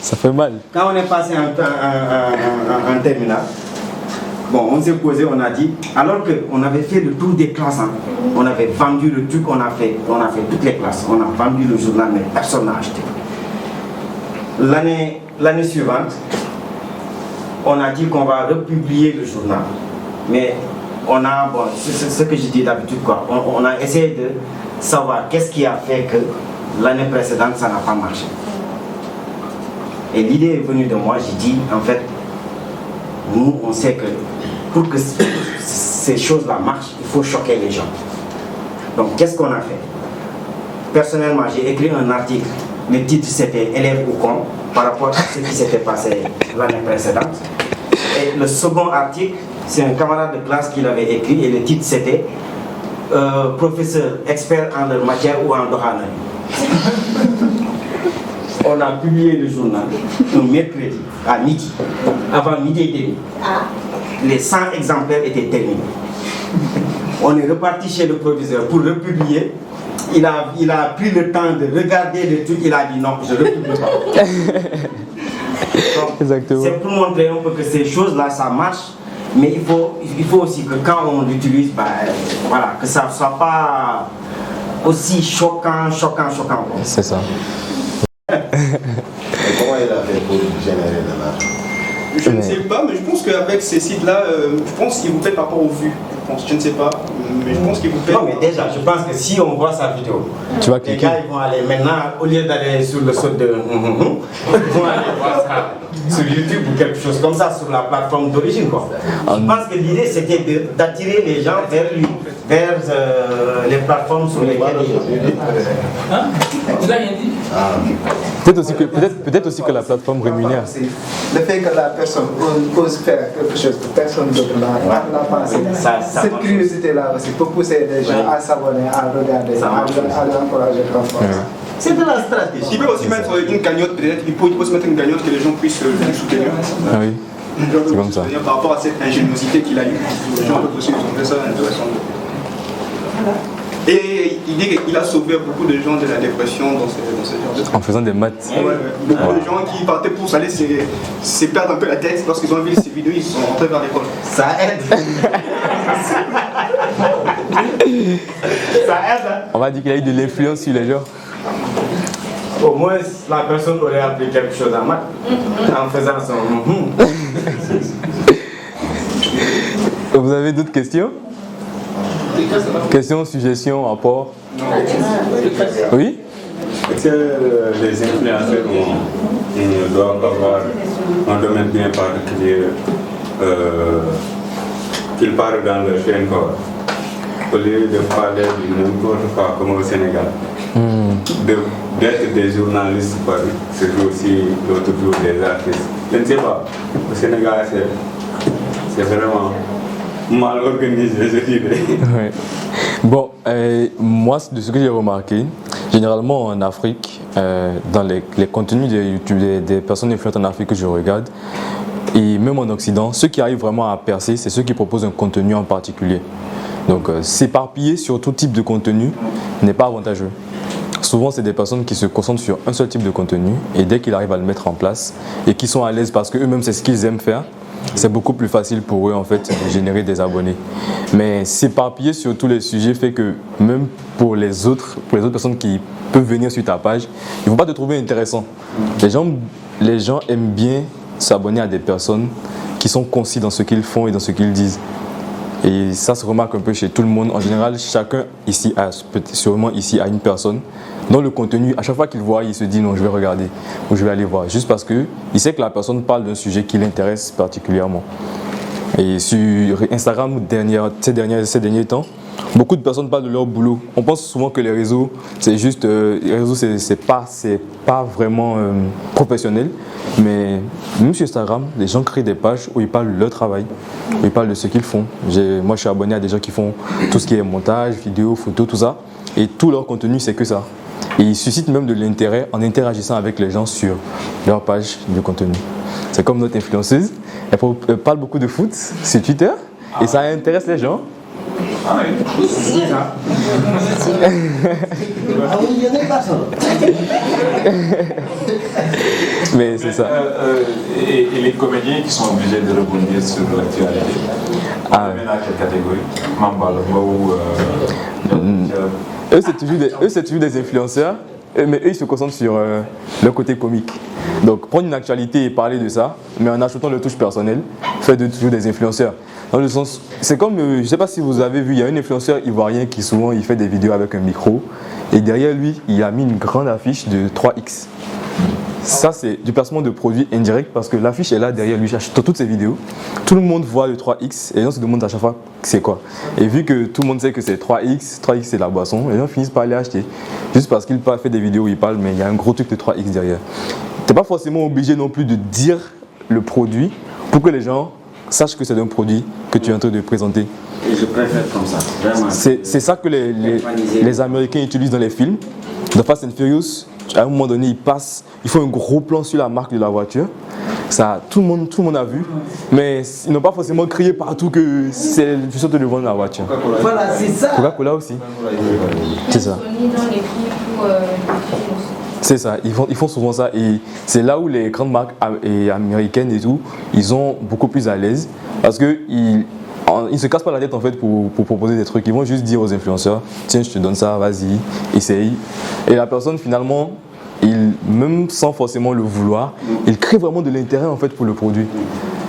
Ça fait mal. Quand on est passé en terminale, bon, on s'est posé, on a dit, alors qu'on avait fait le tour des classes, on avait vendu le truc, on a fait toutes les classes, on a vendu le journal, mais personne n'a acheté. L'année suivante, on a dit qu'on va republier le journal, mais c'est ce que je dis d'habitude, quoi. On a essayé de savoir qu'est-ce qui a fait que l'année précédente, ça n'a pas marché. Et l'idée est venue de moi, j'ai dit, en fait, nous, on sait que pour que ces choses-là marchent, il faut choquer les gens. Donc, qu'est-ce qu'on a fait? Personnellement, j'ai écrit un article. Le titre, c'était « Élève ou con » par rapport à ce qui s'était passé l'année précédente. Et le second article, c'est un camarade de classe qui l'avait écrit et le titre, c'était « Professeur expert en leur matière ou en dohana ». On a publié le journal un mercredi à midi, avant midi et demi. Les 100 exemplaires étaient terminés. On est reparti chez le proviseur pour republier. Il a pris le temps de regarder le truc, il a dit non, je ne republie pas. C'est pour montrer un peu que ces choses-là, ça marche, mais il faut aussi que quand on l'utilise, voilà, que ça ne soit pas aussi choquant. C'est ça. Comment il a fait pour générer de l'argent? Je ne sais pas, mais je pense qu'avec ces sites-là, je pense qu'ils vous payent par rapport aux vues. Je ne sais pas, mais je pense qu'ils vous payent. Non, mais déjà, je pense que si on voit sa vidéo, tu vas les cliquer. gars ils vont aller maintenant, au lieu d'aller sur le site de ils vont aller voir ça sur YouTube ou quelque chose comme ça, sur la plateforme d'origine, quoi. Je pense que l'idée c'était d'attirer les gens vers lui, vers les plateformes sur lesquelles Tu n'as rien dit? Peut-être aussi que la plateforme rémunère. Le fait que la personne ose faire quelque chose que personne d'autre n'a pensé. Cette curiosité-là aussi peut pousser les gens à s'abonner, à regarder, à encourager transformer. c'est de la stratégie. Il peut aussi mettre une cagnotte, peut-être. Il peut aussi mettre une cagnotte que les gens puissent le soutenir. Ah oui. C'est comme ça. Par rapport à cette ingéniosité qu'il a eue, les gens peuvent aussi trouver ça intéressant. Et il dit qu'il a sauvé beaucoup de gens de la dépression dans ce genre de trucs. En faisant des maths. Ouais. Beaucoup de gens qui partaient pour s'aller se perdre un peu la tête lorsqu'ils ont vu ces vidéos, ils sont rentrés vers l'école. Ça aide. Ça aide. Hein? On va dire qu'il a eu de l'influence sur les gens. Au moins, la personne aurait appris quelque chose en maths en faisant son. Vous avez d'autres questions? Questions, suggestions, rapports? Oui? Est-ce que les influenceurs doivent avoir un domaine bien particulier qu'ils parlent dans leur chaîne, quoi, au lieu de parler de n'importe quoi comme au Sénégal? D'être des journalistes, c'est aussi l'autre jour des artistes. Je ne sais pas, au Sénégal c'est vraiment mal organisé, je dirais. Ouais. Bon, moi, de ce que j'ai remarqué, généralement en Afrique, dans les contenus de YouTube, des personnes influentes en Afrique que je regarde, et même en Occident, ceux qui arrivent vraiment à percer, c'est ceux qui proposent un contenu en particulier. Donc, s'éparpiller sur tout type de contenu n'est pas avantageux. Souvent, c'est des personnes qui se concentrent sur un seul type de contenu, et dès qu'ils arrivent à le mettre en place, et qui sont à l'aise parce qu'eux-mêmes, c'est ce qu'ils aiment faire, c'est beaucoup plus facile pour eux en fait de générer des abonnés. Mais s'éparpiller sur tous les sujets fait que même pour les autres personnes qui peuvent venir sur ta page, ils ne vont pas te trouver intéressant. Les gens aiment bien s'abonner à des personnes qui sont concis dans ce qu'ils font et dans ce qu'ils disent. Et ça se remarque un peu chez tout le monde. En général, chacun ici sûrement ici a une personne dont le contenu, à chaque fois qu'il voit, il se dit non, je vais regarder ou je vais aller voir. Juste parce qu'il sait que la personne parle d'un sujet qui l'intéresse particulièrement. Et sur Instagram, ces derniers temps, beaucoup de personnes parlent de leur boulot. On pense souvent que les réseaux, c'est juste, les réseaux, c'est pas vraiment professionnel. Mais même sur Instagram, les gens créent des pages où ils parlent de leur travail, où ils parlent de ce qu'ils font. Moi, je suis abonné à des gens qui font tout ce qui est montage, vidéo, photo, tout ça. Et tout leur contenu, c'est que ça. Et ils suscitent même de l'intérêt en interagissant avec les gens sur leur page de contenu. C'est comme notre influenceuse. Elle parle beaucoup de foot sur Twitter et ça intéresse les gens. Ah oui, c'est ça. Ah oui, il y en a personne. Mais c'est ça. Et les comédiens qui sont obligés de rebondir sur l'actualité. Ah. À quelle catégorie? Mambalaba ou Eux, c'est toujours des influenceurs, mais eux, ils se concentrent sur leur côté comique. Donc, prendre une actualité et parler de ça, mais en ajoutant le touche personnelle, fait de toujours des influenceurs. Dans le sens, c'est comme, je ne sais pas si vous avez vu, il y a un influenceur ivoirien qui souvent il fait des vidéos avec un micro, et derrière lui, il a mis une grande affiche de 3X. Ça, c'est du placement de produits indirect parce que l'affiche est là derrière lui dans toutes ses vidéos. Tout le monde voit le 3X et les gens se demandent à chaque fois c'est quoi. Et vu que tout le monde sait que c'est 3X c'est la boisson, les gens finissent par aller acheter. Juste parce qu'il fait des vidéos où il parle, mais il y a un gros truc de 3X derrière. Tu n'es pas forcément obligé non plus de dire le produit pour que les gens sachent que c'est un produit que tu es en train de présenter. Et je préfère comme ça, vraiment. C'est ça que les Américains utilisent dans les films. Dans Fast and Furious, à un moment donné, ils font un gros plan sur la marque de la voiture. Ça, tout le monde a vu, mais ils n'ont pas forcément crié partout que c'est du sorte de vendre la voiture. Voilà, c'est ça. Coca-Cola aussi. C'est ça. C'est ça, ils font souvent ça et c'est là où les grandes marques américaines et tout, ils sont beaucoup plus à l'aise parce qu'ils ne se cassent pas la tête en fait pour proposer des trucs. Ils vont juste dire aux influenceurs, tiens je te donne ça, vas-y, essaye. Et la personne finalement, même sans forcément le vouloir, ils créent vraiment de l'intérêt en fait pour le produit.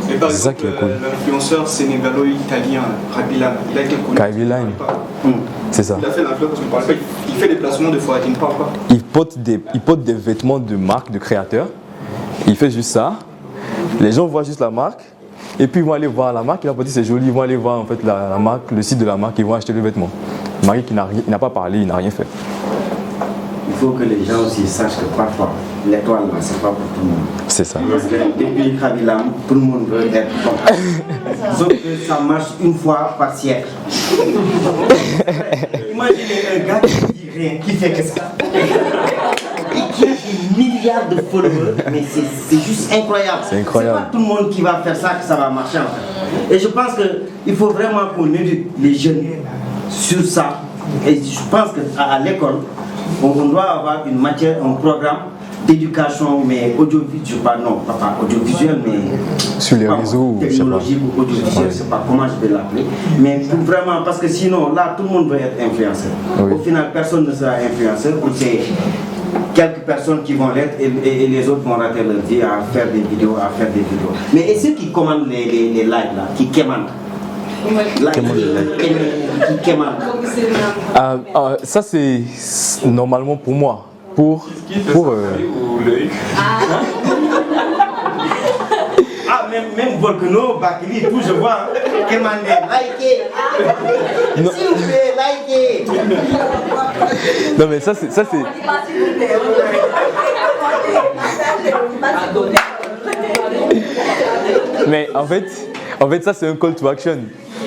Et par exemple, l'influenceur sénégalo-italien Kaby Lame, il a été connu. Kaby Lame, c'est ça. Il a fait l'influence parce qu'on parle pas. Il fait des placements de fois, il ne parle pas. Il porte des vêtements de marque, de créateur. Il fait juste ça. Les gens voient juste la marque. Et puis ils vont aller voir la marque. Il a dit c'est joli. Ils vont aller voir en fait la marque, le site de la marque. Ils vont acheter le vêtement. Marie qui n'a pas parlé, il n'a rien fait. Il faut que les gens aussi sachent que parfois, l'étoile là, c'est pas pour tout le monde. C'est ça. Parce que depuis Kaby Lame, tout le monde veut être comme sauf que ça marche une fois par siècle. Imaginez un gars qui dit rien, qui fait que ça. Et qui a des milliards de followers, mais c'est juste incroyable. C'est incroyable. C'est pas tout le monde qui va faire ça que ça va marcher en fait. Et je pense qu'il faut vraiment qu'on éduque les jeunes sur ça. Et je pense qu'à l'école, on doit avoir une matière, un programme d'éducation, mais audiovisuel, pas audiovisuel, mais sur les réseaux, technologique ou audiovisuel, je sais pas comment je vais l'appeler, mais vraiment, parce que sinon, là, tout le monde veut être influenceur. Oui. Au final, personne ne sera influenceur, ou c'est quelques personnes qui vont l'être et les autres vont rater leur vie à faire des vidéos, Mais et ceux qui commandent les likes là, qui commandent, ça c'est normalement pour moi. Même Volcano, Bakili, tout je vois. Likez. S'il vous plaît, likez. Non mais ça c'est. Mais en fait ça c'est un call to action.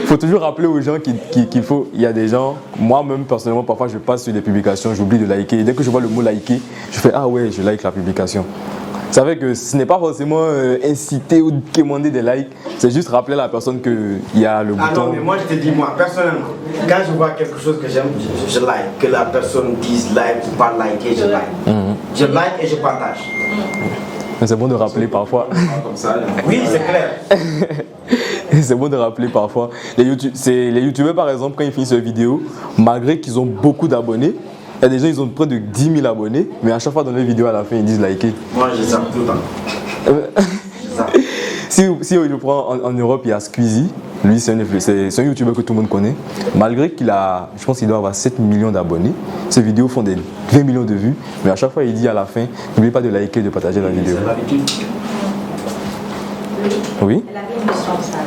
Il faut toujours rappeler aux gens qu'il faut. Il y a des gens, moi-même personnellement, parfois je passe sur des publications, j'oublie de liker. Et dès que je vois le mot liker, je fais ah ouais, je like la publication. Vous savez que ce n'est pas forcément inciter ou demander des likes, c'est juste rappeler à la personne qu'il y a le bouton. Ah non, mais moi je te dis, moi personnellement, quand je vois quelque chose que j'aime, je like. Que la personne dise like ou pas liker, je like. Je like et je partage. Mais c'est bon de rappeler parfois. Comme ça, oui, c'est clair. C'est bon de rappeler parfois. Les youtubeurs par exemple, quand ils finissent leur vidéo, malgré qu'ils ont beaucoup d'abonnés, il y a des gens ils ont près de 10 000 abonnés, mais à chaque fois dans les vidéos à la fin ils disent liker. Moi je zappe tout le temps. Si je prends en Europe, il y a Squeezie. Lui c'est un youtubeur que tout le monde connaît. Malgré qu'il a, je pense qu'il doit avoir 7 millions d'abonnés, ses vidéos font des 20 millions de vues, mais à chaque fois il dit à la fin, n'oubliez pas de liker et de partager la vidéo. Oui. Elle avait une chance là.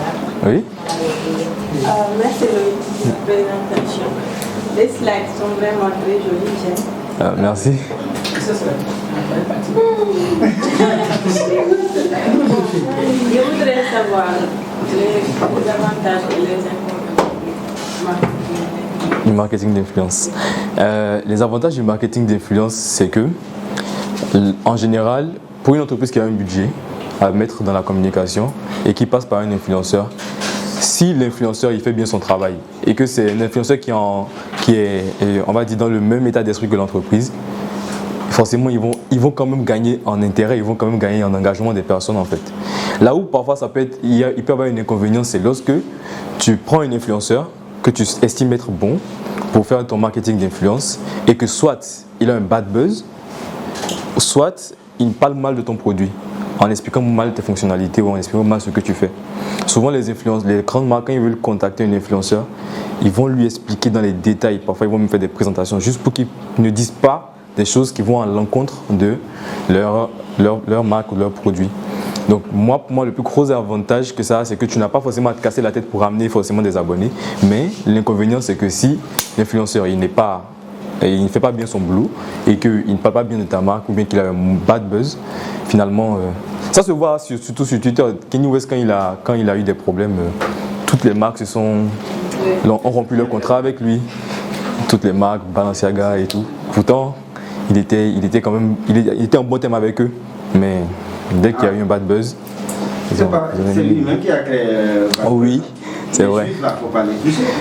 Oui. Merci de la présentation. Les slides sont vraiment très jolis, j'aime. Merci. Je voudrais savoir les avantages et les inconvénients du marketing d'influence. Les avantages du marketing d'influence, c'est que, en général, pour une entreprise qui a un budget à mettre dans la communication et qui passe par un influenceur, si l'influenceur il fait bien son travail et que c'est un influenceur qui est, on va dire, dans le même état d'esprit que l'entreprise, forcément ils vont quand même gagner en intérêt, ils vont quand même gagner en engagement des personnes en fait. Là où parfois il peut y avoir une inconvénient, c'est lorsque tu prends un influenceur que tu estimes être bon pour faire ton marketing d'influence et que soit il a un bad buzz, soit il parle mal de ton produit en expliquant mal tes fonctionnalités ou en expliquant mal ce que tu fais. Souvent les grandes marques, quand ils veulent contacter un influenceur, ils vont lui expliquer dans les détails, parfois ils vont même faire des présentations juste pour qu'ils ne disent pas des choses qui vont à l'encontre de leur marque ou leur produit. Donc pour moi, le plus gros avantage que ça a, c'est que tu n'as pas forcément à te casser la tête pour amener forcément des abonnés, mais l'inconvénient c'est que si l'influenceur il ne fait pas bien son boulot et qu'il ne parle pas bien de ta marque ou bien qu'il a un bad buzz, finalement, ça se voit surtout sur Twitter. Kanye West, quand il a eu des problèmes, toutes les marques ont rompu leur contrat avec lui. Toutes les marques, Balenciaga et tout. Pourtant, il était en bon terme avec eux, mais dès qu'il y a eu un bad buzz, c'est lui-même qui a créé. Oh oui. C'est vrai.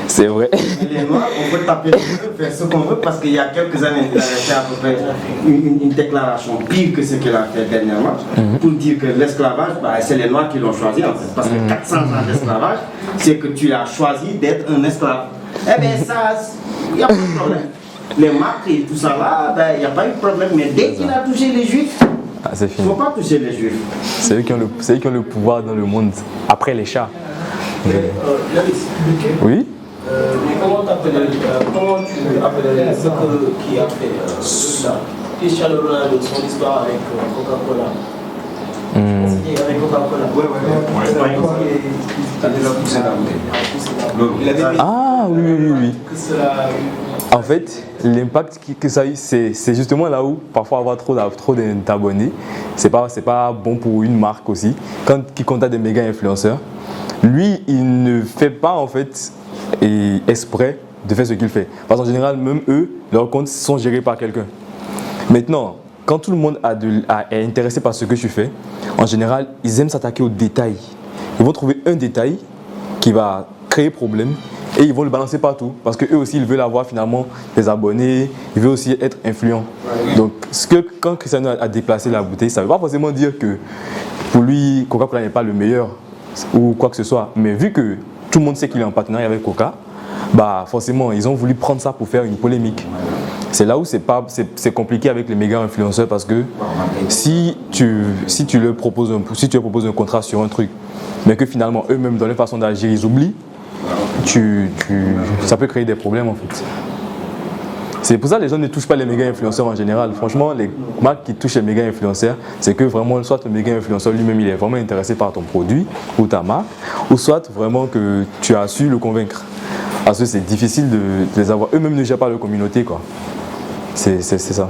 C'est vrai. Et les Noirs, on peut taper faire ce qu'on veut parce qu'il y a quelques années, il avait fait à peu près une déclaration pire que ce qu'il a fait dernièrement pour dire que l'esclavage, c'est les Noirs qui l'ont choisi en fait. Parce que 400 ans d'esclavage, c'est que tu as choisi d'être un esclave. Eh bien, ça, il n'y a pas de problème. les marques et tout ça là, il n'y a pas eu de problème. Mais dès qu'il a touché les juifs, c'est fini. Il ne faut pas toucher les juifs. C'est eux qui ont le pouvoir dans le monde, après les chats. Oui. Mais comment tu appellerais ce qui a fait Cristiano Ronaldo, son histoire avec Coca-Cola? Avec Coca-Cola. Ah oui. En fait, l'impact que ça a eu, c'est justement là où parfois avoir trop d'abonnés, c'est pas bon pour une marque aussi. Quand qui contacte des méga influenceurs, lui, il ne fait pas en fait exprès de faire ce qu'il fait. Parce qu'en général, même eux, leurs comptes sont gérés par quelqu'un. Maintenant, quand tout le monde est intéressé par ce que tu fais, en général, ils aiment s'attaquer aux détails. Ils vont trouver un détail qui va créer problème et ils vont le balancer partout. Parce qu'eux aussi, ils veulent avoir finalement des abonnés, ils veulent aussi être influents. Donc, quand Cristiano a déplacé la bouteille, ça ne veut pas forcément dire que pour lui, Coca-Cola n'est pas le meilleur ou quoi que ce soit. Mais vu que tout le monde sait qu'il est en partenariat avec Coca, bah forcément, ils ont voulu prendre ça pour faire une polémique. C'est là où c'est compliqué avec les méga influenceurs parce que si tu leur proposes un contrat sur un truc, mais que finalement eux-mêmes dans leur façon d'agir ils oublient, ça peut créer des problèmes en fait. C'est pour ça que les gens ne touchent pas les méga influenceurs en général. Franchement, les marques qui touchent les méga influenceurs, c'est que vraiment soit le méga influenceur lui-même il est vraiment intéressé par ton produit ou ta marque, ou soit vraiment que tu as su le convaincre. Parce que c'est difficile de les avoir. Eux-mêmes ne gèrent pas leur communauté quoi. C'est ça.